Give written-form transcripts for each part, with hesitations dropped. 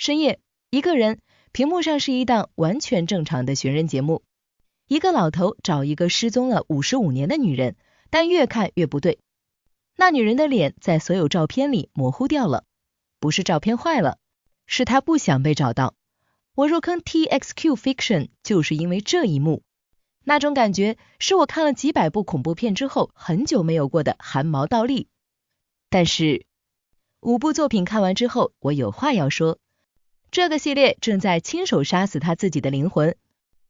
深夜，一個人，屏幕上是一檔完全正常的尋人節目。一個老頭找一個失蹤了55年的女人，但越看越不對。那女人的臉在所有照片裡模糊掉了，不是照片壞了，是她不想被找到。我入坑 TXQ Fiction 就是因為這一幕，那種感覺是我看了幾百部恐怖片之後很久沒有過的汗毛倒立。但是5部作品看完之後，我有話要說。這個系列正在親手殺死他自己的靈魂。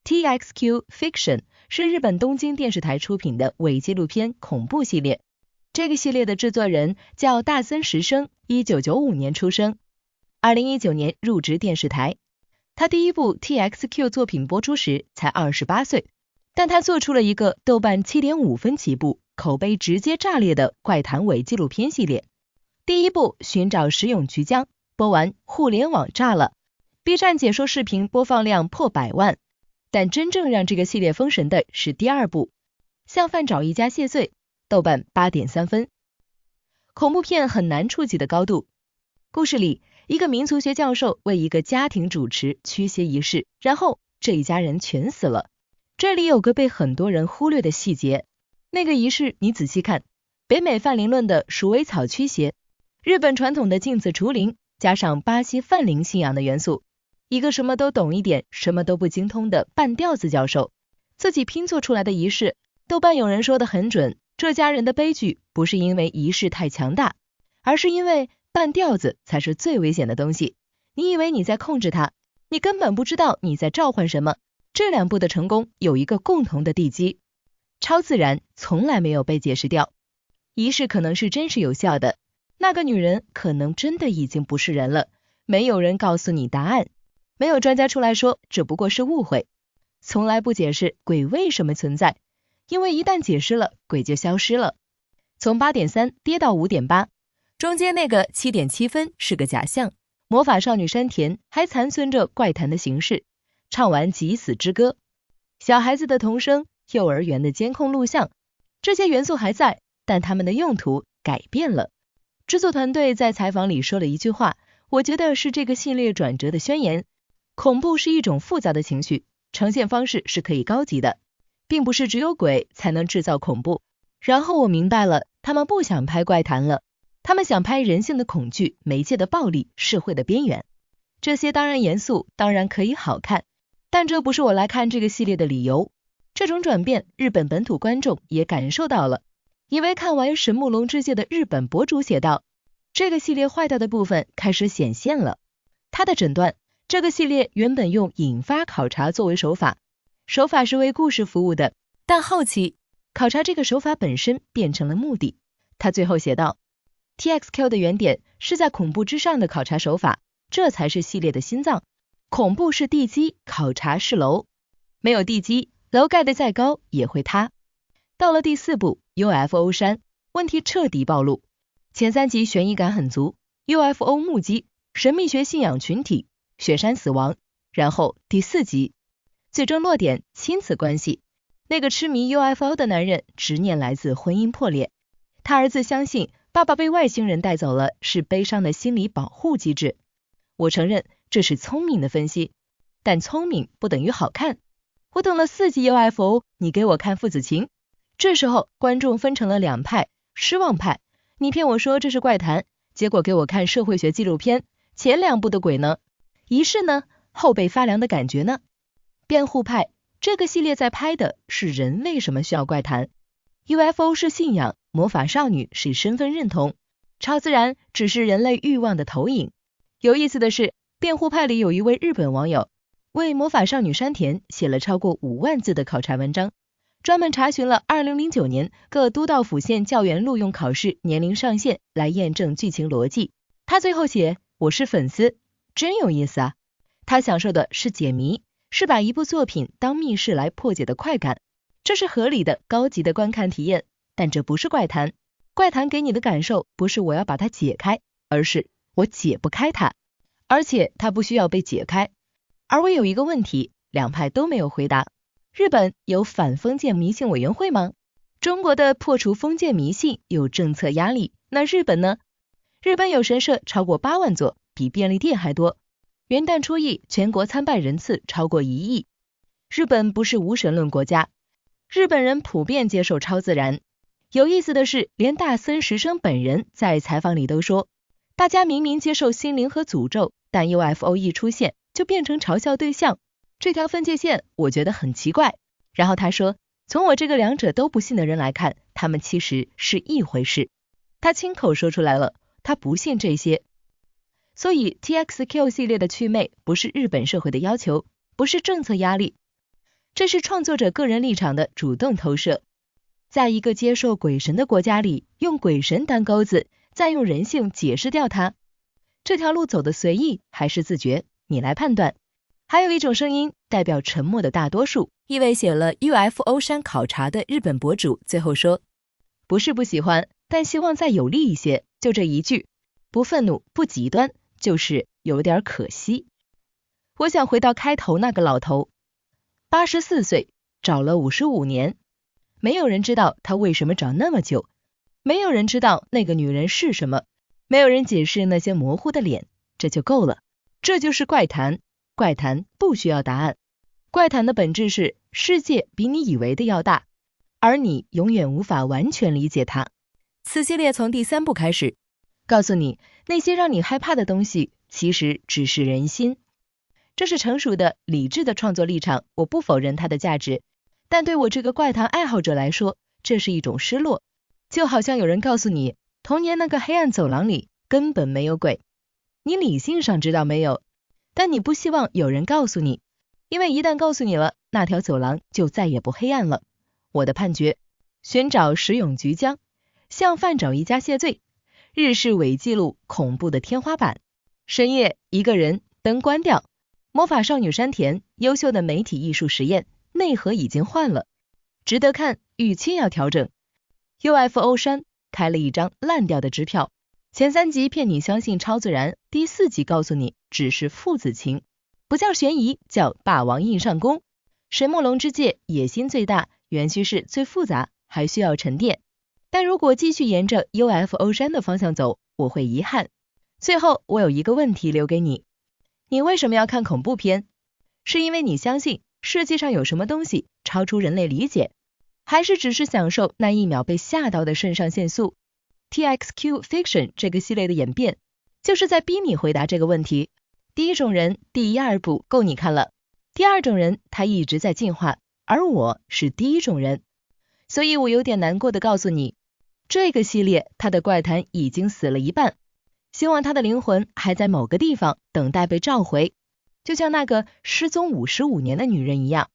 TXQ Fiction 是日本東京電視台出品的偽紀錄片恐怖系列。這個系列的制作人叫大森實生，1995年出生，2019年入職電視台。他第一部 TXQ 作品播出時才28歲，但他做出了一個豆瓣 7.5 分起步，口碑直接炸裂的怪談偽紀錄片系列。第一部尋找石永菊江播完，互聯網炸了， B 站解說視頻播放量破100萬。但真正讓這個系列封神的是第二部，像飯找一家謝罪，豆瓣 8.3 分。恐怖片很難觸及的高度。故事裡，一個民俗學教授為一個家庭主持驅邪儀式，然後這一家人全死了。這裡有個被很多人忽略的細節，那個儀式你仔細看，北美泛靈論的鼠尾草驅邪，日本傳統的鏡子除靈，加上巴西泛靈信仰的元素，一個什麼都懂一點什麼都不精通的半吊子教授自己拼凑出来的儀式。豆瓣有人說得很準，這家人的悲劇不是因為儀式太強大，而是因為半吊子才是最危險的東西。你以為你在控制它，你根本不知道你在召喚什麼。這2部的成功有一個共同的地基，超自然從來沒有被解釋掉。儀式可能是真實有效的，那個女人可能真的已經不是人了，沒有人告訴你答案，沒有專家出來說這不過是誤會，從來不解釋鬼為什麼存在，因為一旦解釋了，鬼就消失了。從 8.3 跌到 5.8， 中間那個 7.7 分是個假象。魔法少女山田還殘存着怪談的形式，唱完即死之歌，小孩子的童聲，幼兒園的監控錄像，這些元素還在，但他們的用途改變了。制作團隊在採訪裡說了一句話，我覺得是這個系列轉折的宣言：恐怖是一種複雜的情緒，呈現方式是可以高級的，並不是只有鬼才能制造恐怖。然後我明白了，他們不想拍怪談了，他們想拍人性的恐懼、媒介的暴力、社會的邊緣。這些當然嚴肅，當然可以好看，但這不是我來看這個系列的理由。這種轉變，日本本土觀眾也感受到了。一位看完《神木隆之介》的日本博主寫道，這個系列壞掉的部分開始顯現了。他的診斷，這個系列原本用引發考察作為手法，手法是為故事服務的，但後期考察這個手法本身變成了目的。他最後寫道， TXQ 的原點是在恐怖之上的考察手法，這才是系列的心臟。恐怖是地基，考察是樓，沒有地基，樓蓋得再高也會塌。到了第4部 UFO 山，問題徹底暴露。前3集懸疑感很足， UFO 目擊，神秘學信仰群體，雪山死亡。然後第4集最終落點，親子關係。那個痴迷 UFO 的男人執念來自婚姻破裂，他兒子相信爸爸被外星人帶走了是悲傷的心理保護機制。我承認這是聰明的分析，但聰明不等於好看。我等了4集 UFO， 你給我看父子情。這時候觀眾分成了2派，失望派，你騙我說這是怪談，結果給我看社會學紀錄片，前2部的鬼呢？儀式呢？後背發涼的感覺呢？辯護派，這個系列在拍的是人為什麼需要怪談， UFO 是信仰，魔法少女是身份認同，超自然只是人類慾望的投影。有意思的是，辯護派裡有一位日本網友為魔法少女山田寫了超過5萬字的考察文章，專門查詢了2009年各都道府縣教員錄用考試年齡上限來驗證劇情邏輯。他最後寫，我是粉絲，真有意思啊。他享受的是解謎，是把一部作品當密室來破解的快感，這是合理的高級的觀看體驗。但這不是怪談，怪談給你的感受不是我要把它解開，而是我解不開它，而且它不需要被解開。而我有一個問題，2派都沒有回答。日本有反封建迷信委員會嗎？中國的破除封建迷信有政策壓力，那日本呢？日本有神社超過8萬座，比便利店還多。元旦初一，全國參拜人次超過1億。日本不是無神論國家，日本人普遍接受超自然。有意思的是，連大森实生本人在採訪裡都說，大家明明接受心靈和詛咒，但 UFO 一出現就變成嘲笑對象，這條分界線我覺得很奇怪。然後他說，從我這個兩者都不信的人來看，他們其實是一回事。他親口說出來了，他不信這些。所以 TXQ 系列的祛魅不是日本社會的要求，不是政策壓力，這是創作者個人立場的主動投射。在一個接受鬼神的國家裡，用鬼神當鈎子，再用人性解釋掉它，這條路走得隨意還是自覺，你來判斷。還有一種聲音代表沉默的大多數，一位寫了 UFO 山考察的日本博主最後說，不是不喜歡，但希望再有力一些，就這一句，不憤怒不極端，就是有點可惜。我想回到開頭那個老頭，84歲，找了55年，沒有人知道他為什麼找那麼久，沒有人知道那個女人是什麼，沒有人解釋那些模糊的臉，這就夠了。這就是怪談，怪談不需要答案，怪談的本質是世界比你以為的要大，而你永遠無法完全理解它。此系列從第3部開始，告訴你那些讓你害怕的東西其實只是人心。這是成熟的理智的創作立場，我不否認它的價值，但對我這個怪談愛好者來說，這是一種失落。就好像有人告訴你，童年那個黑暗走廊裡根本沒有鬼，你理性上知道沒有，但你不希望有人告訴你，因為一旦告訴你了，那條走廊就再也不黑暗了。我的判決，尋找石永菊江，向犯找一家謝罪，日式偽紀錄恐怖的天花板，深夜一個人，燈關掉，魔法少女山田，優秀的媒體藝術實驗，內核已經換了，值得看，預期要調整。UFO 山開了一張爛掉的支票，前3集騙你相信超自然，第4集告訴你只是父子情，不叫懸疑，叫霸王硬上弓。水木龍之介野心最大，元虛式最複雜，還需要沉澱。但如果繼續沿着 UFO 山的方向走，我會遺憾。最後我有一個問題留給你，你為什麼要看恐怖片？是因為你相信世界上有什麼東西超出人類理解，還是只是享受那一秒被嚇到的腎上腺素？ TXQ Fiction 這個系列的演變就是在逼你回答這個問題。第一種人第1、2部夠你看了，第二種人他一直在進化，而我是第一種人，所以我有點難过的告訴你，這個系列它的怪談已經死了一半，希望他的靈魂還在某個地方等待被召回，就像那個失蹤55年的女人一樣。